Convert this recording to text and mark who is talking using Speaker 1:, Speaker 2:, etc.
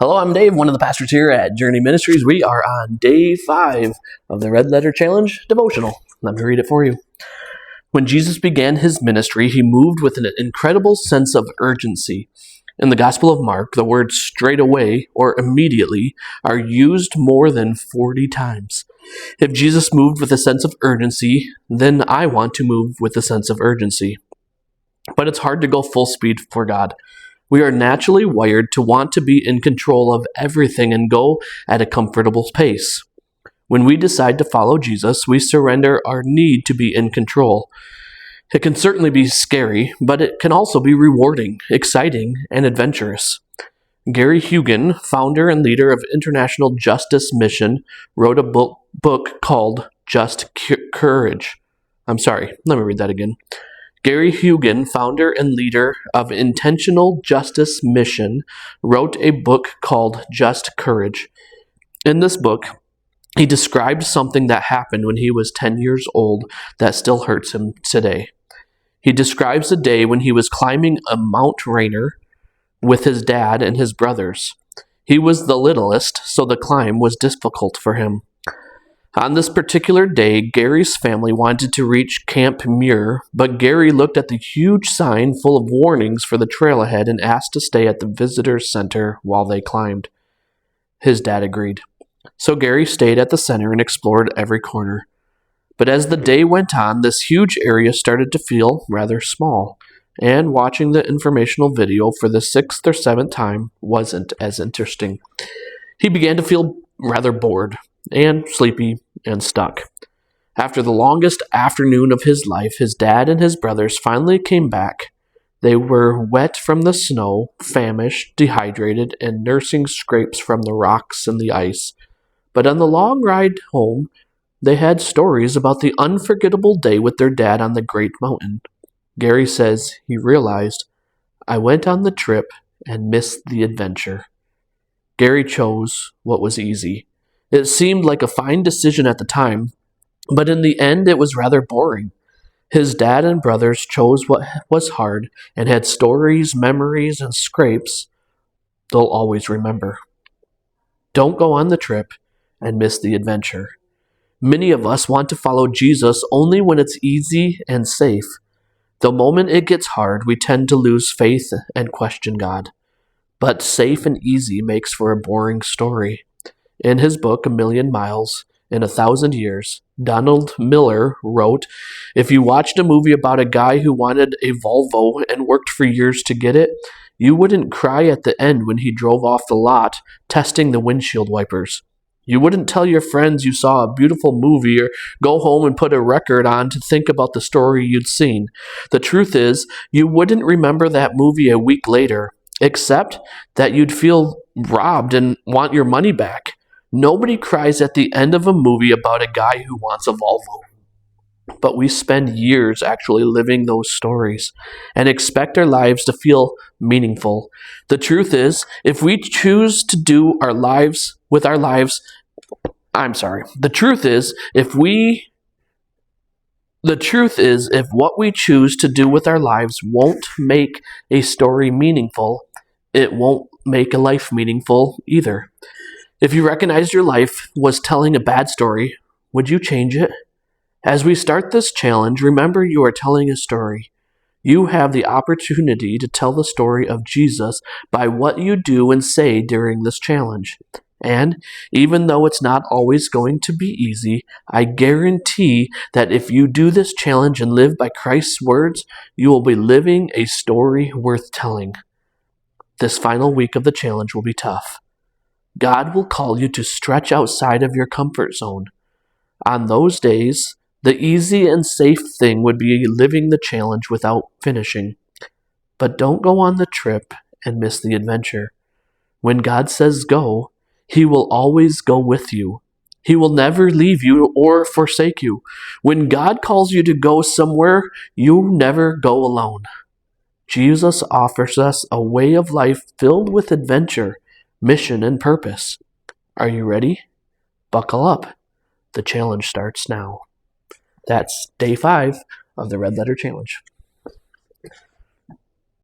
Speaker 1: Hello, I'm Dave, one of the pastors here at Journey Ministries. We are on day 5 of the Red Letter Challenge devotional. Let me read it for you. When Jesus began his ministry, he moved with an incredible sense of urgency. In the Gospel of Mark, the words straight away or immediately are used more than 40 times. If Jesus moved with a sense of urgency, then I want to move with a sense of urgency. But it's hard to go full speed for God. We are naturally wired to want to be in control of everything and go at a comfortable pace. When we decide to follow Jesus, we surrender our need to be in control. It can certainly be scary, but it can also be rewarding, exciting, and adventurous. Gary Hugan, founder and leader of International Justice Mission, wrote a book called Just Courage. Gary Hugan, founder and leader of Intentional Justice Mission, wrote a book called Just Courage. In this book, he described something that happened when he was 10 years old that still hurts him today. He describes a day when he was climbing a Mount Rainier with his dad and his brothers. He was the littlest, so the climb was difficult for him. On this particular day, Gary's family wanted to reach Camp Muir, but Gary looked at the huge sign full of warnings for the trail ahead and asked to stay at the visitor's center while they climbed. His dad agreed. So Gary stayed at the center and explored every corner. But as the day went on, this huge area started to feel rather small, and watching the informational video for the 6th or 7th time wasn't as interesting. He began to feel rather bored and sleepy and stuck. After the longest afternoon of his life, his dad and his brothers finally came back. They were wet from the snow, famished, dehydrated, and nursing scrapes from the rocks and the ice. But on the long ride home, they had stories about the unforgettable day with their dad on the Great Mountain. Gary says he realized, "I went on the trip and missed the adventure." Gary chose what was easy. It seemed like a fine decision at the time, but in the end it was rather boring. His dad and brothers chose what was hard and had stories, memories, and scrapes they'll always remember. Don't go on the trip and miss the adventure. Many of us want to follow Jesus only when it's easy and safe. The moment it gets hard, we tend to lose faith and question God. But safe and easy makes for a boring story. In his book, A Million Miles in 1,000 Years, Donald Miller wrote, "If you watched a movie about a guy who wanted a Volvo and worked for years to get it, you wouldn't cry at the end when he drove off the lot testing the windshield wipers. You wouldn't tell your friends you saw a beautiful movie or go home and put a record on to think about the story you'd seen. The truth is, you wouldn't remember that movie a week later, except that you'd feel robbed and want your money back. Nobody cries at the end of a movie about a guy who wants a Volvo. But we spend years actually living those stories and expect our lives to feel meaningful. The truth is, if we choose to do our lives with our lives, the truth is, if what we choose to do with our lives won't make a story meaningful, it won't make a life meaningful either. If you recognized your life was telling a bad story, would you change it? As we start this challenge, remember you are telling a story. You have the opportunity to tell the story of Jesus by what you do and say during this challenge. And even though it's not always going to be easy, I guarantee that if you do this challenge and live by Christ's words, you will be living a story worth telling. This final week of the challenge will be tough. God will call you to stretch outside of your comfort zone. On those days, the easy and safe thing would be living the challenge without finishing. But don't go on the trip and miss the adventure. When God says go, He will always go with you. He will never leave you or forsake you. When God calls you to go somewhere, you never go alone. Jesus offers us a way of life filled with adventure, mission, and purpose. Are you ready? Buckle up. The challenge starts now. That's day 5 of the Red Letter Challenge.